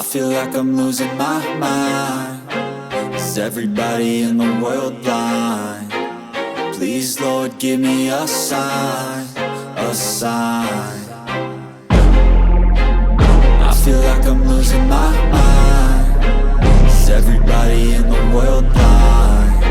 feel like I'm losing my mind. Is everybody in the world blind? Please, Lord, give me a sign, a sign. I feel like I'm losing my mind. Is everybody in the world blind?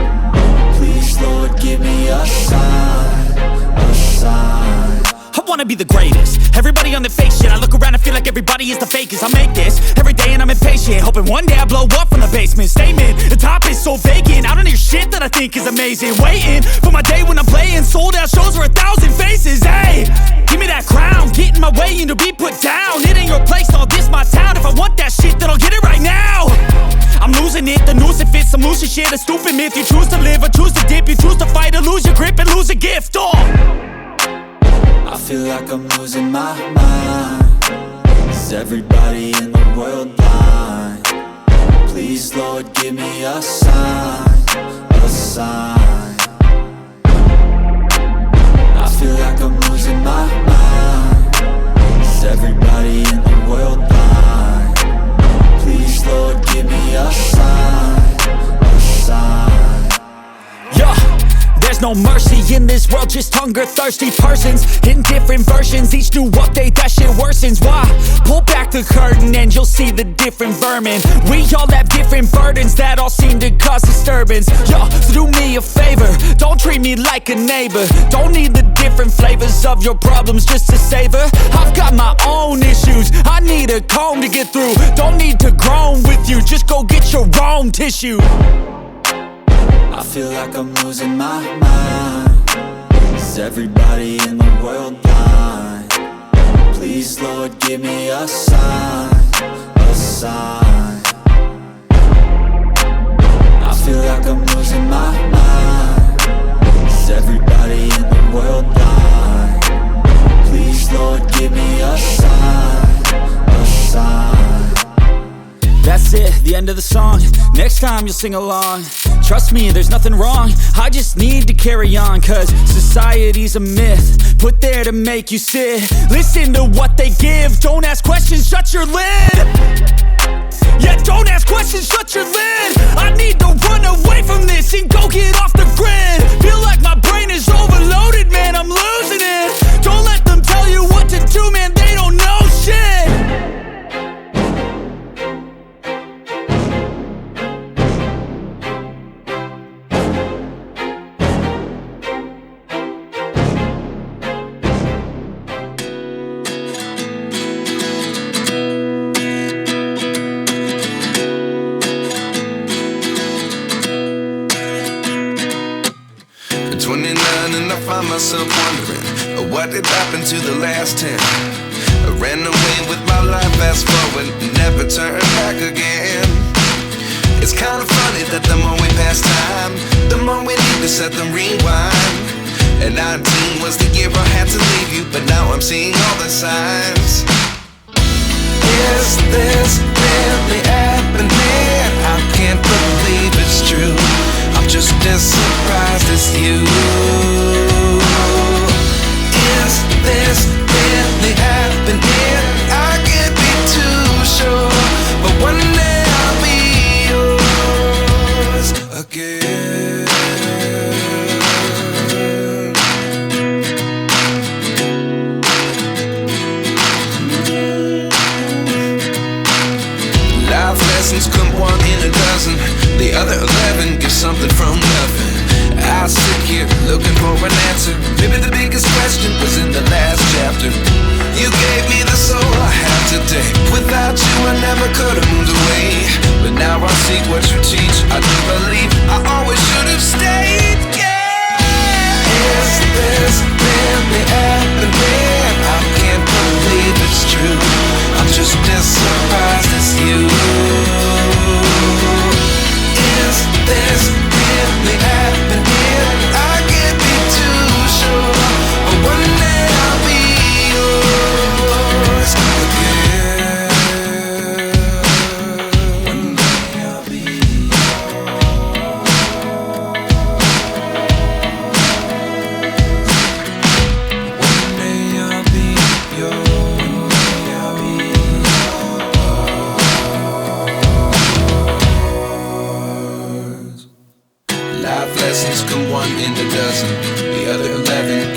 Please, Lord, give me a sign, a sign. I wanna be the greatest. Everybody on the fake shit. I look around and feel like everybody is the fakest. I make this every day and I'm impatient, hoping one day I blow up from the basement. Statement, the top is so vacant. I don't hear shit that I think is amazing. Waiting for my day when I'm playing sold out shows for 1,000 faces. Hey, give me that crown, get in my way and to be put down. It ain't your place, no, this my town. If I want that shit, then I'll get it right now. I'm losing it, the noose it fits, some losing shit, a stupid myth. You choose to live or choose to dip, you choose to fight or lose your grip and lose a gift. I feel like I'm losing my mind. Is everybody in the world blind? Please, Lord, give me a sign, a sign. I feel like I'm losing my mind. Is everybody in the world blind? Please, Lord, give me a sign, a sign. Yeah. There's no mercy in this world, just hunger-thirsty persons in different versions. Each new update, that shit worsens. Why? Pull back the curtain and you'll see the different vermin. We all have different burdens that all seem to cause disturbance. Yo, so do me a favor, don't treat me like a neighbor. Don't need the different flavors of your problems just to savor. I've got my own issues, I need a comb to get through. Don't need to groan with you, just go get your own tissue. I feel like I'm losing my mind. Is everybody in the world blind? Please, Lord, give me a sign, a sign. I feel like I'm losing my mind. Is everybody in the world blind? Please, Lord, give me a sign, a sign. That's it, the end of the song. Next time you'll sing along. Trust me, there's nothing wrong. I just need to carry on, cause society's a myth put there to make you sit. Listen to what they give. Don't ask questions, shut your lid. Yeah, don't ask questions, shut your lid. I need to run away from this and go get off the grid. Feel like my brain is overloaded, man, I'm losing it. Don't let them tell you what to do, man, they don't know shit. Myself wondering what did happen to the last 10. I ran away with my life, fast forward, never turn back again. It's kind of funny that the more we pass time, the more we need to set the rewind. And 19 was the year I had to leave you, but now I'm seeing all the signs. Is this really happening? I can't believe it's true. I'm just as surprised as you. Is this really happening? I can't be too sure, but one day I'll be yours again. Life lessons come one in a dozen. The other 11 get something from nothing. I sit here looking for an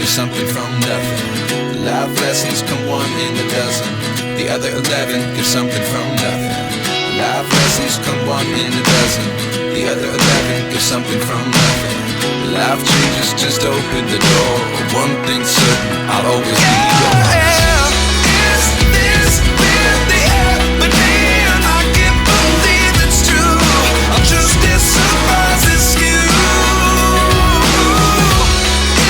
get something from nothing. Life lessons come one in a dozen. The other 11 get something from nothing. Life lessons come one in a dozen. The other 11 get something from nothing. Life changes, just open the door. One thing's certain, I'll always be yours. Is this really happening? I can't believe it's true. I'm just as surprised as you.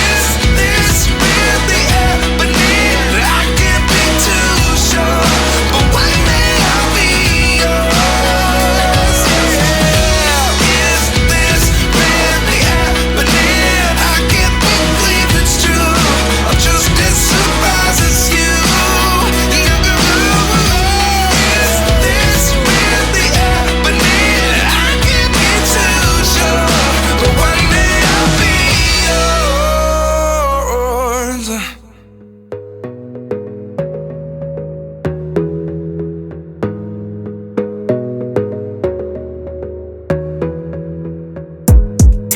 Is this really happening? I can't be too sure, but one day I'll be yours. Is this really happening? I can't believe it's true. I'm just as surprised as you. Is this really happening? I can't be too sure, but one day I'll be yours.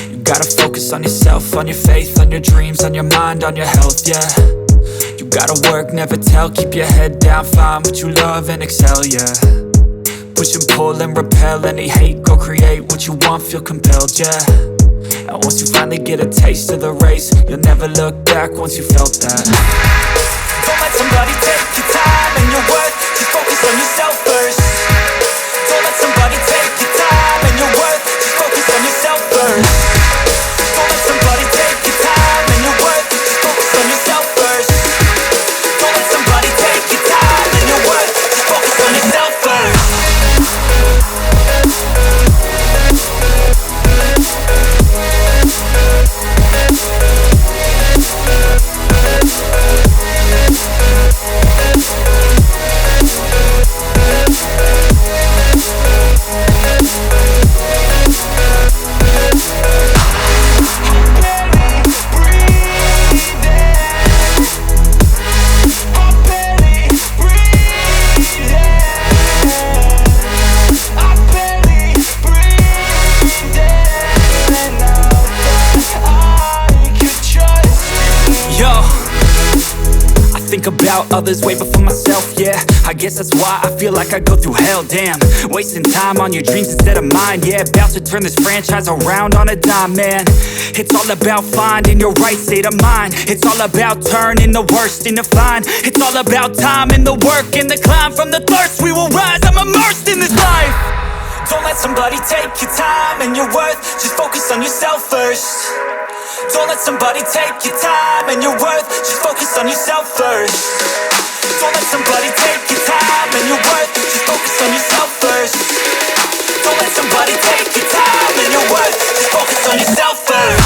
You gotta focus on yourself, on your faith, on your dreams, on your mind, on your health, yeah. You gotta work, never tell, keep your head down, find what you love and excel, yeah. Push and pull and repel any hate, go create what you want, feel compelled, yeah. And once you finally get a taste of the race, you'll never look back once you felt that. Don't let somebody take your time and your worth, just focus on yourself first. Don't let somebody take your time and your worth, just focus on yourself first. Don't let somebody take your time and your worth, just focus on yourself first. Don't let somebody take your time and your worth, just focus on yourself first. Think about others way before myself, yeah. I guess that's why I feel like I go through hell, damn. Wasting time on your dreams instead of mine, yeah. About to turn this franchise around on a dime, man. It's all about finding your right state of mind. It's all about turning the worst into fine. It's all about time and the work and the climb. From the thirst we will rise, I'm immersed in this life. Don't let somebody take your time and your worth, just focus on yourself first. Don't let somebody take your time and your worth, just focus on yourself first. Don't let somebody take your time and your worth, just focus on yourself first. Don't let somebody take your time and your worth, just focus on yourself first.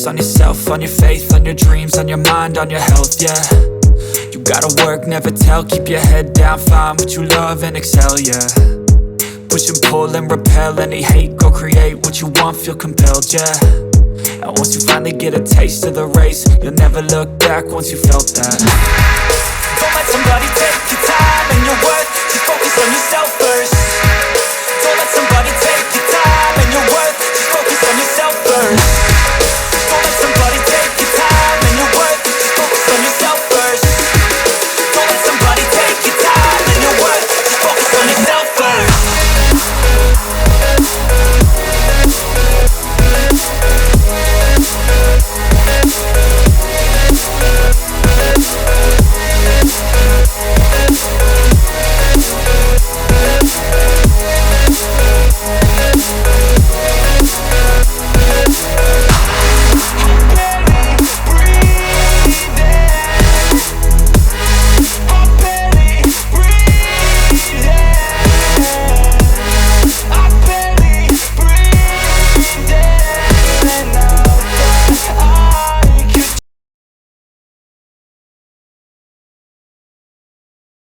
focus on yourself, on your faith, on your dreams, on your mind, on your health, yeah. You gotta work, never tell, keep your head down, find what you love and excel, yeah. Push and pull and repel any hate, go create what you want, feel compelled, yeah. And once you finally get a taste of the race, you'll never look back once you felt that. Don't let somebody take your time.